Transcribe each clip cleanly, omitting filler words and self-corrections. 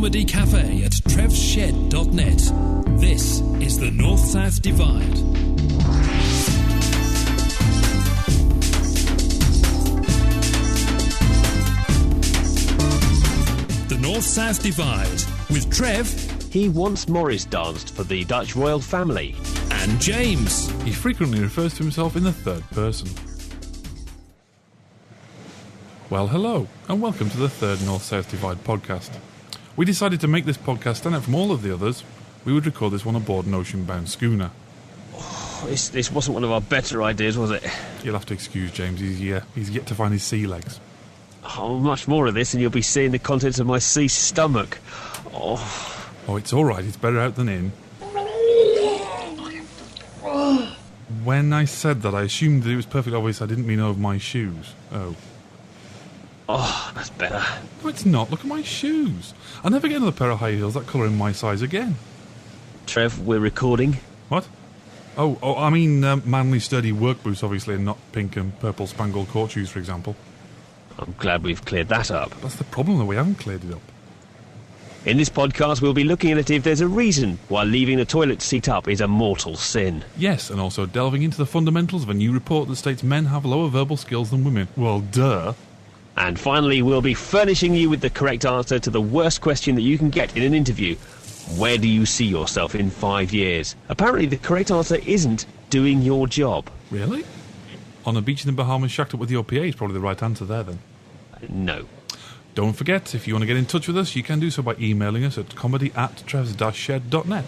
comedy cafe at trevshed.net. This is the North-South Divide. The North-South Divide with Trev. He once Morris danced for the Dutch royal family. And James. He frequently refers to himself in the third person. Well, hello, and welcome to the third North-South Divide podcast. We decided to make this podcast stand out from all of the others. We would record this one aboard an ocean-bound schooner. Oh, this wasn't one of our better ideas, was it? You'll have to excuse James, he's yet to find his sea legs. Oh, much more of this and you'll be seeing the contents of my sea stomach. Oh, it's alright, it's better out than in. When I said that, I assumed that it was perfectly obvious I didn't mean over my shoes. Oh, that's better. No, it's not. Look at my shoes. I'll never get another pair of high heels that colour in my size again. Trev, we're recording. What? Oh, I mean manly sturdy work boots, obviously, and not pink and purple spangled court shoes, for example. I'm glad we've cleared that up. That's the problem, though, we haven't cleared it up. In this podcast, we'll be looking at if there's a reason why leaving the toilet seat up is a mortal sin. Yes, and also delving into the fundamentals of a new report that states men have lower verbal skills than women. Well, duh. And finally, we'll be furnishing you with the correct answer to the worst question that you can get in an interview. Where do you see yourself in 5 years? Apparently, the correct answer isn't doing your job. Really? On a beach in the Bahamas shacked up with your PA is probably the right answer there, then. No. Don't forget, if you want to get in touch with us, you can do so by emailing us at comedy@trevs-shed.net.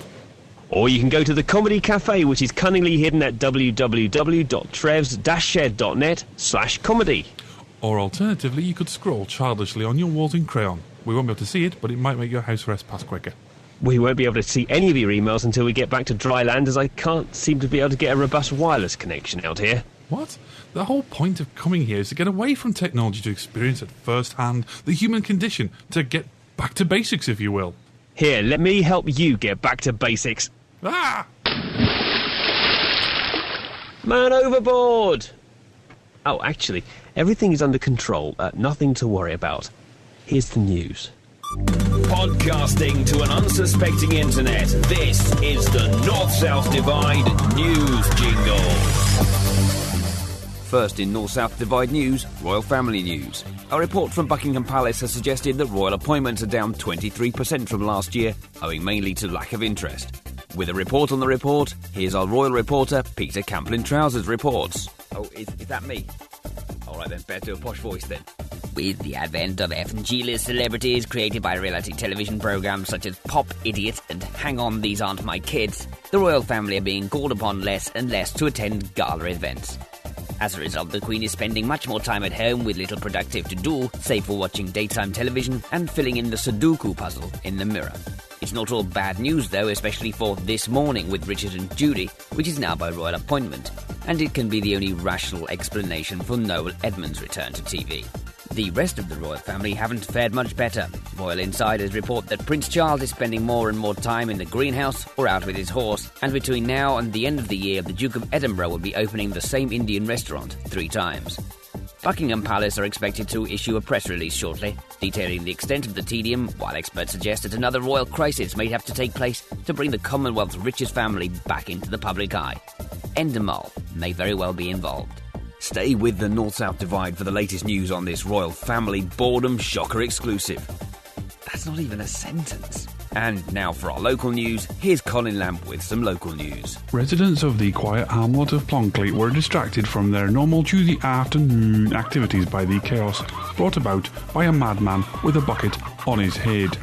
Or you can go to the Comedy Cafe, which is cunningly hidden at www.trevs-shed.net/comedy. Or alternatively, you could scroll childishly on your walls in crayon. We won't be able to see it, but it might make your house arrest pass quicker. We won't be able to see any of your emails until we get back to dry land, as I can't seem to be able to get a robust wireless connection out here. What? The whole point of coming here is to get away from technology, to experience at first hand the human condition, to get back to basics, if you will. Here, let me help you get back to basics. Ah! Man overboard! Oh, actually, everything is under control. Nothing to worry about. Here's the news. Podcasting to an unsuspecting internet, this is the North-South Divide News Jingle. First in North-South Divide news, royal family news. A report from Buckingham Palace has suggested that royal appointments are down 23% from last year, owing mainly to lack of interest. With a report on the report, here's our royal reporter, Peter Camplin-Trousers reports. Oh, is that me? All right then, better do a posh voice then. With the advent of F&G-list celebrities created by reality television programmes such as Pop Idiot and Hang On These Aren't My Kids, the royal family are being called upon less and less to attend gala events. As a result, the Queen is spending much more time at home with little productive to do, save for watching daytime television and filling in the Sudoku puzzle in the Mirror. It's not all bad news though, especially for This Morning with Richard and Judy, which is now by royal appointment, and it can be the only rational explanation for Noel Edmonds' return to TV. The rest of the royal family haven't fared much better. Royal insiders report that Prince Charles is spending more and more time in the greenhouse or out with his horse, and between now and the end of the year, the Duke of Edinburgh will be opening the same Indian restaurant 3 times. Buckingham Palace are expected to issue a press release shortly, detailing the extent of the tedium, while experts suggest that another royal crisis may have to take place to bring the Commonwealth's richest family back into the public eye. Endemol may very well be involved. Stay with the North-South Divide for the latest news on this royal family boredom shocker exclusive. That's not even a sentence. And now for our local news, here's Colin Lamp with some local news. Residents of the quiet hamlet of Plonkley were distracted from their normal Tuesday afternoon activities by the chaos brought about by a madman with a bucket on his head.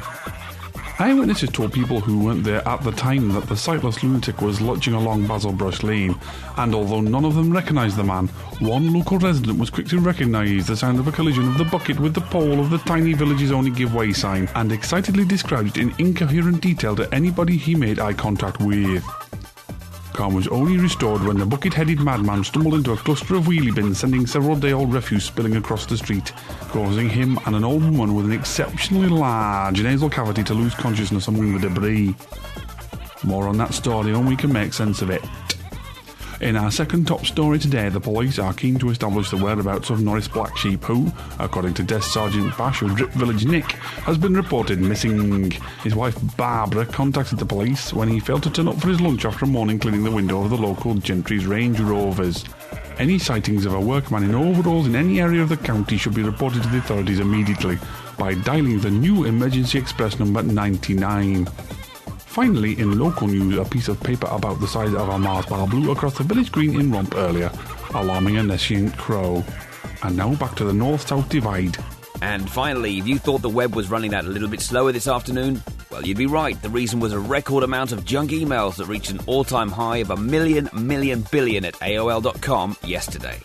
Eyewitnesses told people who weren't there at the time that the sightless lunatic was lurching along Basilbrush Lane, and although none of them recognised the man, one local resident was quick to recognise the sound of a collision of the bucket with the pole of the tiny village's only give way sign, and excitedly described it in incoherent detail to anybody he made eye contact with. Calm was only restored when the bucket-headed madman stumbled into a cluster of wheelie bins, sending several day-old refuse spilling across the street, causing him and an old woman with an exceptionally large nasal cavity to lose consciousness among the debris. More on that story when we can make sense of it. In our second top story today, the police are keen to establish the whereabouts of Norris Black Sheep, who, according to Desk Sergeant Bash of Drip Village Nick, has been reported missing. His wife Barbara contacted the police when he failed to turn up for his lunch after a morning cleaning the window of the local Gentry's Range Rovers. Any sightings of a workman in overalls in any area of the county should be reported to the authorities immediately by dialing the new Emergency Express number 99. Finally, in local news, a piece of paper about the size of a Mars bar blew across the village green in Romp earlier, alarming a nescient crow. And now back to the North-South Divide. And finally, if you thought the web was running that a little bit slower this afternoon, well, you'd be right. The reason was a record amount of junk emails that reached an all-time high of 1 million billion at AOL.com yesterday.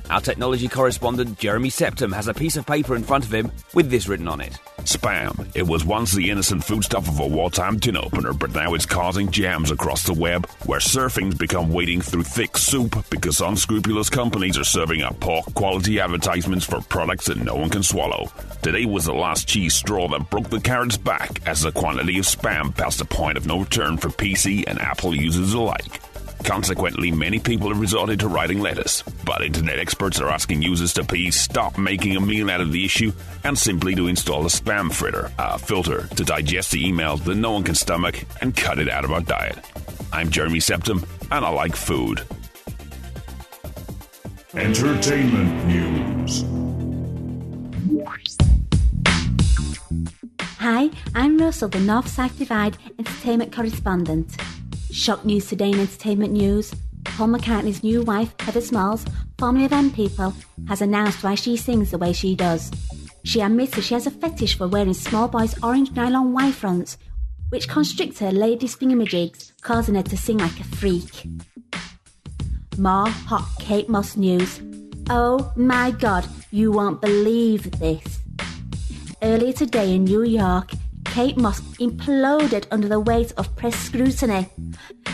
Our technology correspondent, Jeremy Septum, has a piece of paper in front of him with this written on it. Spam. It was once the innocent foodstuff of a wartime tin opener, but now it's causing jams across the web, where surfing's become wading through thick soup because unscrupulous companies are serving up poor quality advertisements for products that no one can swallow. Today was the last cheese straw that broke the carrot's back, as the quantity of spam passed a point of no return for PC and Apple users alike. Consequently, many people have resorted to writing letters, but internet experts are asking users to please stop making a meal out of the issue and simply to install a spam filter to digest the emails that no one can stomach and cut it out of our diet. I'm Jeremy Septum, and I like food. Entertainment news. Hi, I'm Russell, the North-South Divide entertainment correspondent. Shock news today in entertainment news. Paul McCartney's new wife, Heather Smalls, formerly of M People, has announced why she sings the way she does. She admits that she has a fetish for wearing small boys' orange nylon Y-fronts, which constrict her ladies' thingamajigs, causing her to sing like a freak. More hot Kate Moss news. Oh my god, you won't believe this. Earlier today in New York, Kate Moss imploded under the weight of press scrutiny.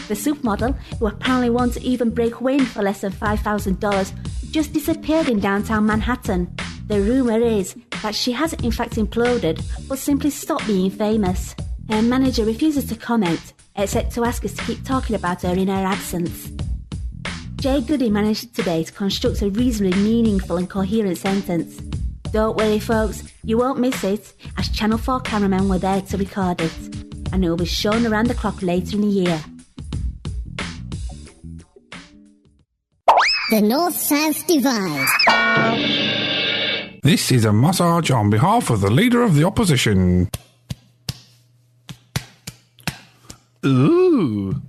The supermodel, who apparently won't even break wind for less than $5,000, just disappeared in downtown Manhattan. The rumour is that she hasn't in fact imploded, but simply stopped being famous. Her manager refuses to comment, except to ask us to keep talking about her in her absence. Jay Goody managed today to construct a reasonably meaningful and coherent sentence. Don't worry folks, you won't miss it, as Channel 4 cameramen were there to record it, and it will be shown around the clock later in the year. The North-South Divide. This is a massage on behalf of the Leader of the Opposition. Ooh.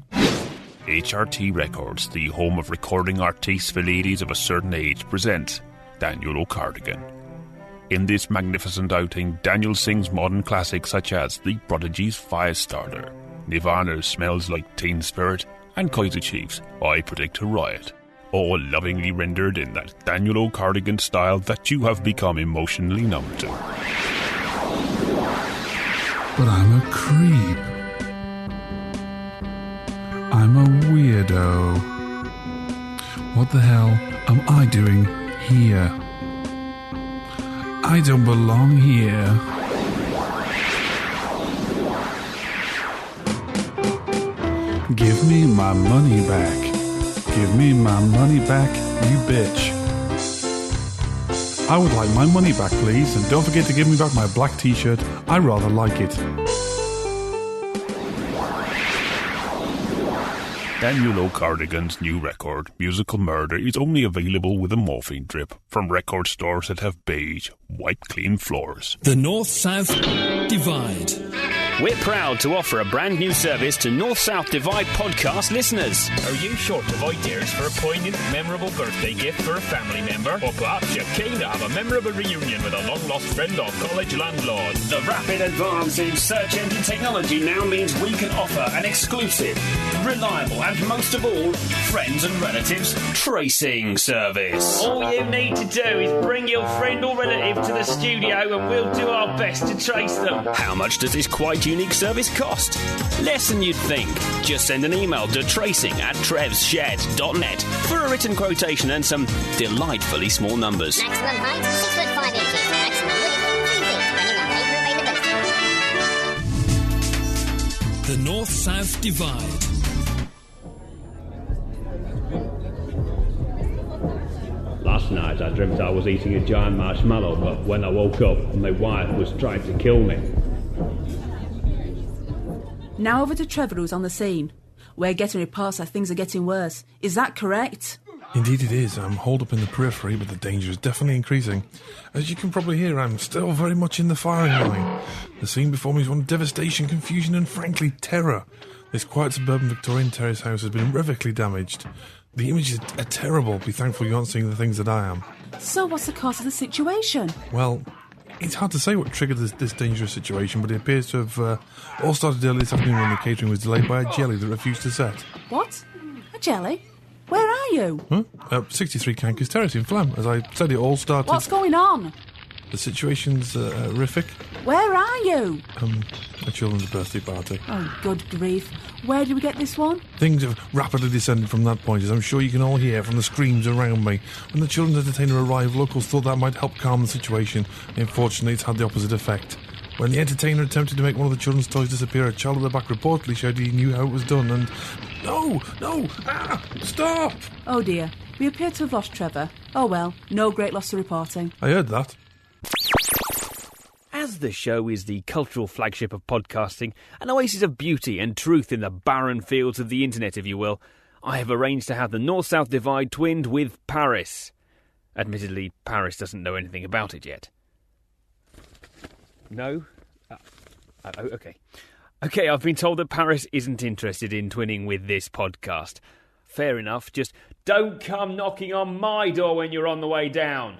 HRT Records, the home of recording artists for ladies of a certain age, presents Daniel O'Cardigan. In this magnificent outing, Daniel sings modern classics such as The Prodigy's Firestarter, Nirvana's Smells Like Teen Spirit, and Kaiser Chiefs' I Predict a Riot, all lovingly rendered in that Daniel O'Cardigan style that you have become emotionally numb to. But I'm a creep. I'm a weirdo. What the hell am I doing here? I don't belong here. Give me my money back. Give me my money back, you bitch. I would like my money back, please, and don't forget to give me back my black t-shirt. I rather like it. Daniel O'Cardigan's new record, Musical Murder, is only available with a morphine drip from record stores that have beige, wipe-clean floors. The North-South Divide. We're proud to offer a brand new service to North-South Divide podcast listeners. Are you short of ideas for a poignant, memorable birthday gift for a family member? Or perhaps you're keen to have a memorable reunion with a long-lost friend or college landlord? The rapid advance in search engine technology now means we can offer an exclusive, reliable, and most of all, friends and relatives tracing service. All you need to do is bring your friend or relative to the studio and we'll do our best to trace them. How much does this quite unique service cost? Less than you'd think. Just send an email to tracing@trevsshed.net for a written quotation and some delightfully small numbers. Maximum height, 6 foot 5 inches. Maximum width, 3 feet, depending on paper availability. The North-South Divide. Last night I dreamt I was eating a giant marshmallow, but when I woke up, my wife was trying to kill me. Now over to Trevor, who's on the scene. We're getting reports that things are getting worse. Is that correct? Indeed it is. I'm holed up in the periphery, but the danger is definitely increasing. As you can probably hear, I'm still very much in the firing line. The scene before me is one of devastation, confusion and, frankly, terror. This quiet suburban Victorian terrace house has been irrevocably damaged. The images are terrible. Be thankful you aren't seeing the things that I am. So what's the cause of the situation? Well, it's hard to say what triggered this dangerous situation, but it appears to have all started early this afternoon when the catering was delayed by a jelly that refused to set. What? A jelly? Where are you? 63 Cankers Terrace in Flam. As I said, it all started... What's going on? The situation's horrific. Where are you? A children's birthday party. Oh, good grief. Where did we get this one? Things have rapidly descended from that point, as I'm sure you can all hear from the screams around me. When the children's entertainer arrived, locals thought that might help calm the situation. Unfortunately, it's had the opposite effect. When the entertainer attempted to make one of the children's toys disappear, a child at the back reportedly shouted he knew how it was done and... No! Stop! Oh dear, we appear to have lost Trevor. Oh well, no great loss to reporting. I heard that. As the show is the cultural flagship of podcasting, an oasis of beauty and truth in the barren fields of the internet, if you will, I have arranged to have the North-South divide twinned with Paris. Admittedly, Paris doesn't know anything about it yet. No? Okay. Okay, I've been told that Paris isn't interested in twinning with this podcast. Fair enough, just don't come knocking on my door when you're on the way down.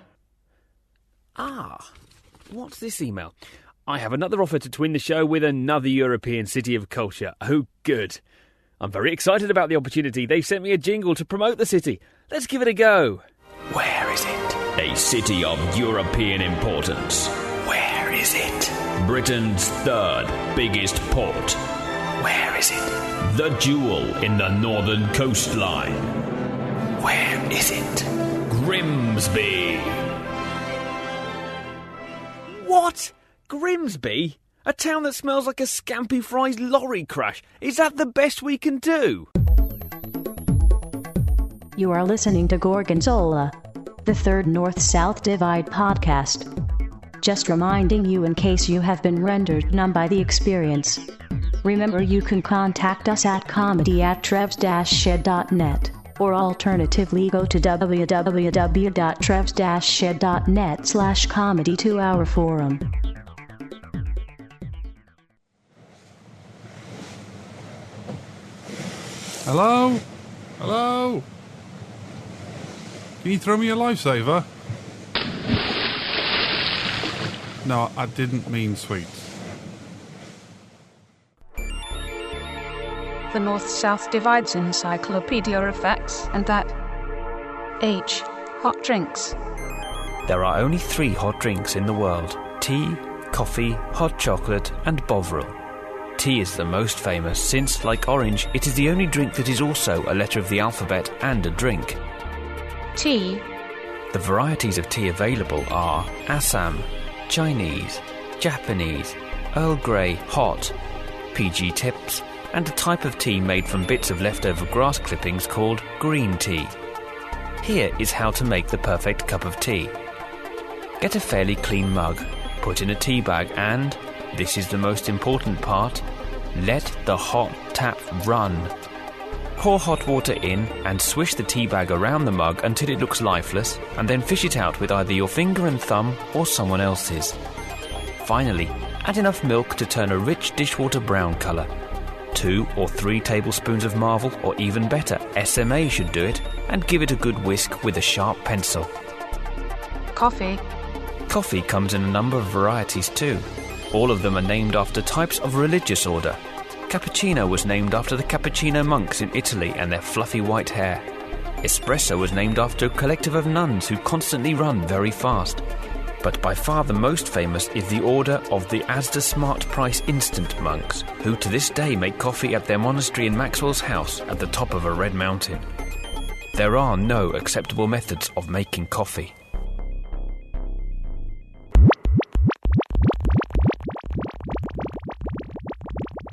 What's this email? I have another offer to twin the show with another European city of culture. Oh, good. I'm very excited about the opportunity. They've sent me a jingle to promote the city. Let's give it a go. Where is it? A city of European importance. Where is it? Britain's third biggest port. Where is it? The jewel in the northern coastline. Where is it? Grimsby. What? Grimsby? A town that smells like a Scampy Fries lorry crash. Is that the best we can do? You are listening to Gorgonzola, the third North-South Divide podcast. Just reminding you in case you have been rendered numb by the experience. Remember, you can contact us at comedy@trevs-shed.net, or alternatively go to www.trevs-shed.net/comedy to our forum. Hello? Hello? Can you throw me a lifesaver? No, I didn't mean sweets. The North-South Divide's encyclopedia of facts, and that H. Hot drinks. There are only 3 hot drinks in the world: tea, coffee, hot chocolate and Bovril. Tea is the most famous since, like orange, it is the only drink that is also a letter of the alphabet and a drink. Tea. The varieties of tea available are Assam, Chinese, Japanese, Earl Grey hot, PG tips, and a type of tea made from bits of leftover grass clippings called green tea. Here is how to make the perfect cup of tea. Get a fairly clean mug, put in a tea bag and, this is the most important part, let the hot tap run. Pour hot water in and swish the tea bag around the mug until it looks lifeless, and then fish it out with either your finger and thumb or someone else's. Finally, add enough milk to turn a rich dishwater brown colour. 2 or 3 tablespoons of Marvel, or even better, SMA should do it, and give it a good whisk with a sharp pencil. Coffee. Coffee comes in a number of varieties too. All of them are named after types of religious order. Cappuccino was named after the Cappuccino monks in Italy and their fluffy white hair. Espresso was named after a collective of nuns who constantly run very fast. But by far the most famous is the order of the Asda Smart Price Instant monks, who to this day make coffee at their monastery in Maxwell's house at the top of a red mountain. There are no acceptable methods of making coffee.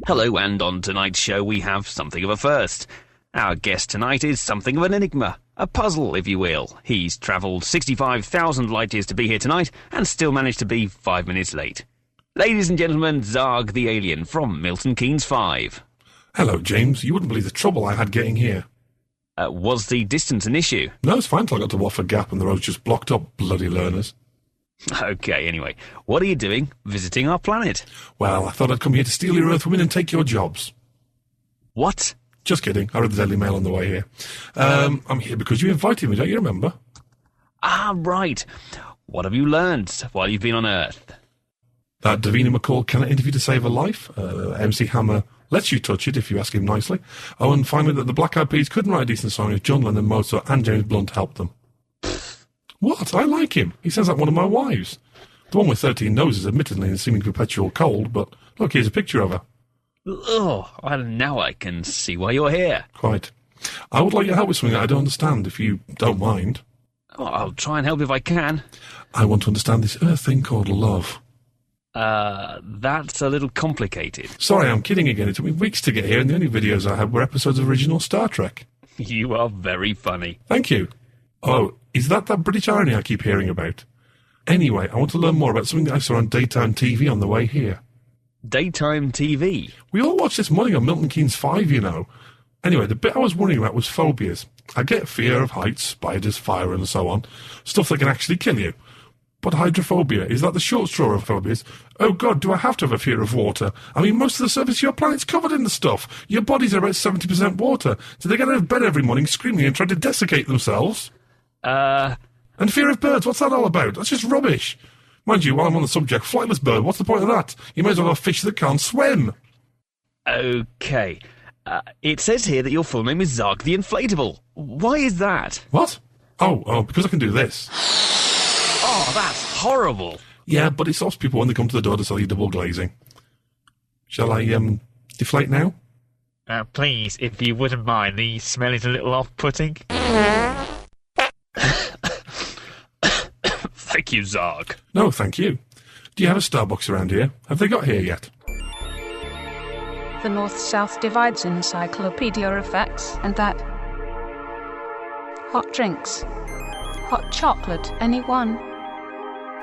Hello, and on tonight's show we have something of a first. Our guest tonight is something of an enigma. A puzzle, if you will. He's travelled 65,000 light years to be here tonight and still managed to be 5 minutes late. Ladies and gentlemen, Zarg the Alien from Milton Keynes 5. Hello, James. You wouldn't believe the trouble I had getting here. Was the distance an issue? No, it's fine till I got to Watford Gap and the road's just blocked up, bloody learners. Okay, anyway, what are you doing visiting our planet? Well, I thought I'd come here to steal your Earthwomen and take your jobs. What? Just kidding. I read the Daily Mail on the way here. I'm here because you invited me, don't you remember? Ah, right. What have you learned while you've been on Earth? That Davina McCall cannot interview to save her life. MC Hammer lets you touch it if you ask him nicely. Oh, and finally that the Black Eyed Peas couldn't write a decent song if John Lennon, Mozart and James Blunt helped them. What? I like him. He sounds like one of my wives. The one with 13 noses, admittedly, and seeming perpetual cold, but look, here's a picture of her. Oh, well, now I can see why you're here. Quite. I would like your help with something that I don't understand, if you don't mind. Oh, I'll try and help if I can. I want to understand this Earth thing called love. That's a little complicated. Sorry, I'm kidding again. It took me weeks to get here, and the only videos I had were episodes of original Star Trek. You are very funny. Thank you. Oh, is that British irony I keep hearing about? Anyway, I want to learn more about something that I saw on daytime TV on the way here. Daytime TV? We all watched this morning on Milton Keynes 5, you know. Anyway, the bit I was worrying about was phobias. I get fear of heights, spiders, fire and so on. Stuff that can actually kill you. But hydrophobia, is that the short straw of phobias? Oh God, do I have to have a fear of water? I mean, most of the surface of your planet's covered in the stuff. Your bodies are about 70% water. So they get out of bed every morning screaming and trying to desiccate themselves. And fear of birds, what's that all about? That's just rubbish. Mind you, while I'm on the subject, flightless bird, what's the point of that? You may as well have fish that can't swim. Okay. It says here that your full name is Zarg the Inflatable. Why is that? What? Oh, because I can do this. Oh, that's horrible. Yeah, but it stops people when they come to the door to sell you double glazing. Shall I, deflate now? Please, if you wouldn't mind, the smell is a little off-putting. Thank you, Zarg. No, thank you. Do you have a Starbucks around here? Have they got here yet? The North-South Divide's encyclopedia effects, and that... Hot drinks. Hot chocolate, anyone?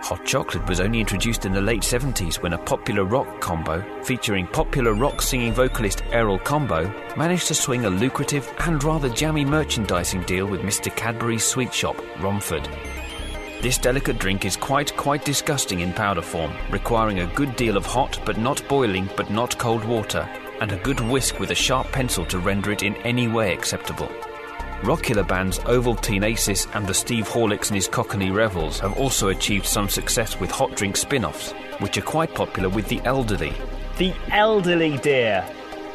Hot chocolate was only introduced in the late 70s when a popular rock combo, featuring popular rock singing vocalist Errol Combo, managed to swing a lucrative and rather jammy merchandising deal with Mr. Cadbury's sweet shop, Romford. This delicate drink is quite disgusting in powder form, requiring a good deal of hot but not boiling but not cold water, and a good whisk with a sharp pencil to render it in any way acceptable. Rock-killer bands Ovaltine Aces and the Steve Horlicks and his Cockney Revels have also achieved some success with hot drink spin-offs, which are quite popular with the elderly. The elderly, dear!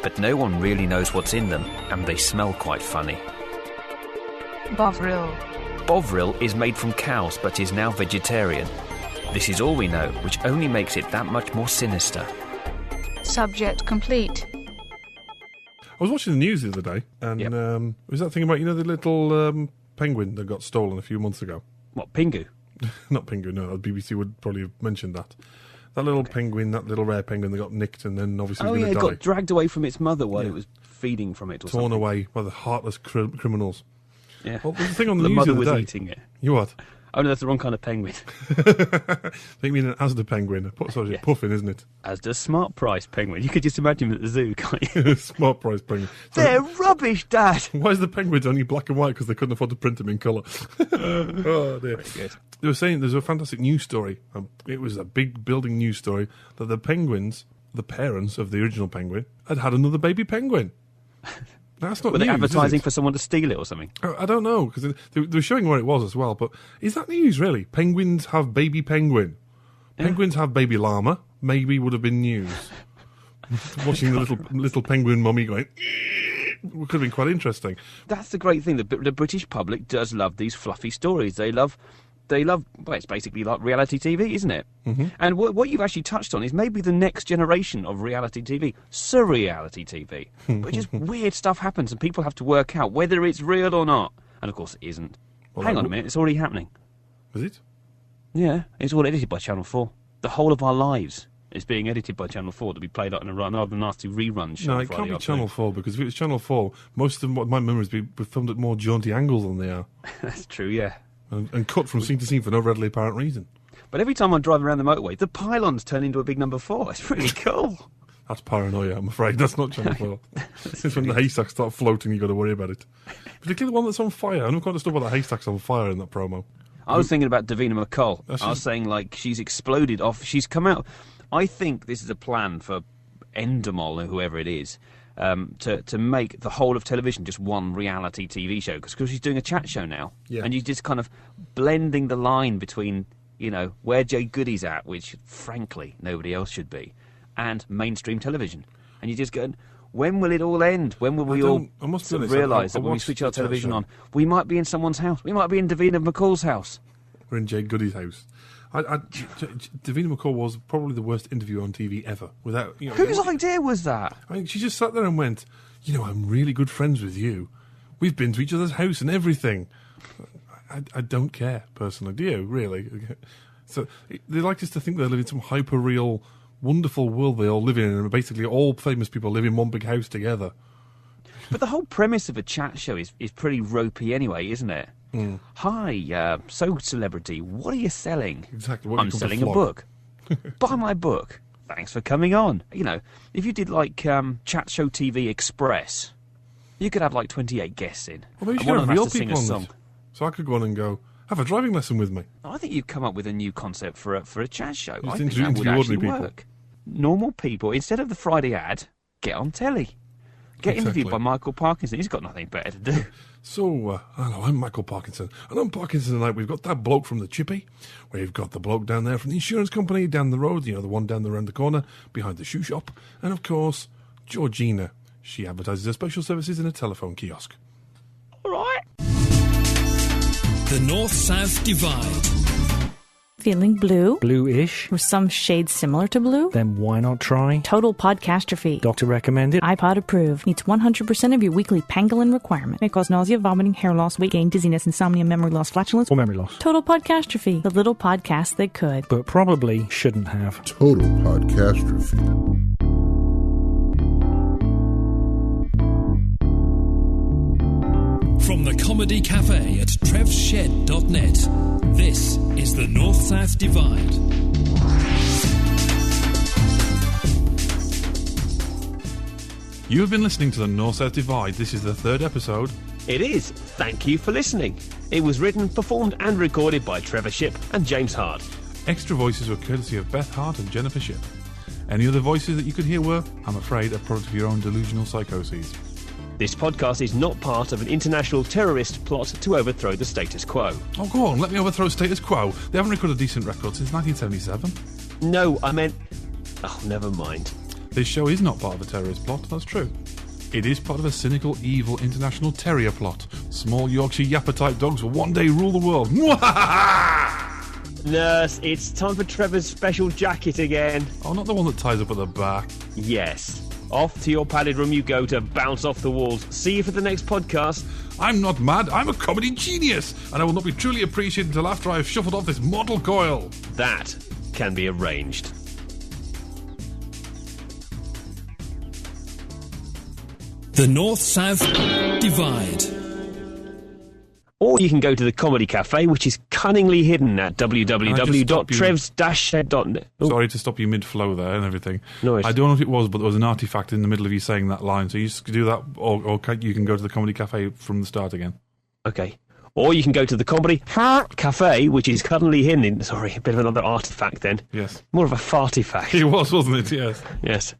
But no one really knows what's in them, and they smell quite funny. Bovril. Bovril is made from cows but is now vegetarian. This is all we know, which only makes it that much more sinister. Subject complete. I was watching the news the other day, and it was that thing about, the little penguin that got stolen a few months ago. What, Pingu? Not Pingu, no, the BBC would probably have mentioned that. That little penguin, that little rare penguin that got nicked and then obviously was going to die. It got dragged away from its mother while it was feeding from it or Torn something. away by the heartless criminals. Yeah. Well, the thing on the The news mother the was other day, eating it. You what? Oh no, that's the wrong kind of penguin. You mean an Asda penguin? Sorry, puffin, isn't it? Asda Smart Price penguin. You could just imagine him at the zoo, can't you? Smart Price penguin. They're rubbish, Dad! Why is the penguins only black and white? Because they couldn't afford to print them in colour. Oh dear. They were saying there's a fantastic news story. It was a big building news story that the penguins, the parents of the original penguin, had another baby penguin. That's not Were they news, advertising for someone to steal it or something? I don't know, because they were showing where it was as well, but is that news, really? Penguins have baby penguin. Penguins have baby llama. Maybe would have been news. Watching the little penguin mummy going... could have been quite interesting. That's the great thing. The British public does love these fluffy stories. They love, well, it's basically like reality TV, isn't it? Mm-hmm. And what you've actually touched on is maybe the next generation of reality TV, surreality TV, where just weird stuff happens and people have to work out whether it's real or not. And of course it isn't. Well, Hang on a minute, it's already happening. Is it? Yeah, it's all edited by Channel 4. The whole of our lives. It's being edited by Channel 4 to be played out in a rather nasty rerun show. No, it can't be Channel 4, because if it was Channel 4, most of my memories be filmed at more jaunty angles than they are. That's true, yeah. And cut from scene to scene for no readily apparent reason. But every time I drive around the motorway, the pylons turn into a big number 4. It's really cool. That's paranoia, I'm afraid. That's not Channel 4. It's when the haystacks start floating, you've got to worry about it. Particularly the one that's on fire. I never quite understood why the haystack's on fire in that promo. I was thinking about Davina McCall. I was saying, like, she's exploded off. She's come out. I think this is a plan for Endemol, or whoever it is, to make the whole of television just one reality TV show. Because she's doing a chat show now. Yeah. And you're just kind of blending the line between, you know, where Jay Goody's at, which, frankly, nobody else should be, and mainstream television. And you're just going, when will it all end? When will we all realise that when we switch our television on, we might be in someone's house? We might be in Davina McCall's house. We're in Jay Goody's house. Davina McCall was probably the worst interview on TV ever. Without, you know, whose idea was that? I mean, she just sat there and went, you know, I'm really good friends with you. We've been to each other's house and everything. I don't care, personally. Do you, really? So they like us to think they live in some hyper-real, wonderful world they all live in, and basically all famous people live in one big house together. But the whole premise of a chat show is pretty ropey anyway, isn't it? Mm. Hi, so celebrity, what are you selling? Exactly. I'm selling a book. Buy my book. Thanks for coming on. You know, if you did like Chat Show TV Express, you could have like 28 guests in. Well, maybe you should have real people on it. So I could go on and go, have a driving lesson with me. I think you've come up with a new concept for a chat show. Just I think that would actually people. work. Normal people, instead of the Friday ad, get on telly. Get interviewed by Michael Parkinson. He's got nothing better to do. So, hello, I'm Michael Parkinson. And on Parkinson tonight, we've got that bloke from the Chippy. We've got the bloke down there from the insurance company down the road, you know, the one down around the corner behind the shoe shop. And, of course, Georgina. She advertises her special services in a telephone kiosk. All right. The North-South Divide. Feeling blue? Blue-ish. Or some shade similar to blue? Then why not try Total Podcastrophe. Doctor recommended. iPod approved. Meets 100% of your weekly pangolin requirement. May cause nausea, vomiting, hair loss, weight gain, dizziness, insomnia, memory loss, flatulence. Or memory loss. Total Podcastrophe. The little podcast that could. But probably shouldn't have. Total Podcastrophe. From the Comedy Cafe at trevshed.net, this is the North-South Divide. You have been listening to the North-South Divide. This is the 3rd episode. It is. Thank you for listening. It was written, performed and recorded by Trevor Shipp and James Hart. Extra voices were courtesy of Beth Hart and Jennifer Shipp. Any other voices that you could hear were, I'm afraid, a product of your own delusional psychoses. This podcast is not part of an international terrorist plot to overthrow the status quo. Oh, go on, let me overthrow status quo. They haven't recorded a decent record since 1977. No, I meant... Oh, never mind. This show is not part of a terrorist plot, that's true. It is part of a cynical, evil, international terrier plot. Small Yorkshire Yapper-type dogs will one day rule the world. Nurse, it's time for Trevor's special jacket again. Oh, not the one that ties up at the back. Yes. Off to your padded room you go to bounce off the walls. See you for the next podcast. I'm not mad, I'm a comedy genius, and I will not be truly appreciated until after I have shuffled off this mortal coil. That can be arranged. The North-South Divide. Or you can go to the Comedy Cafe, which is cunningly hidden at www.trevs-shed.net. Sorry to stop you mid-flow there and everything. No, I don't know if it was, but there was an artifact in the middle of you saying that line, so you just do that, or you can go to the Comedy Cafe from the start again. Okay. Or you can go to the Comedy Cafe, which is cunningly hidden in... Sorry, a bit of another artifact then. Yes. More of a fartifact. It was, wasn't it? Yes. Yes.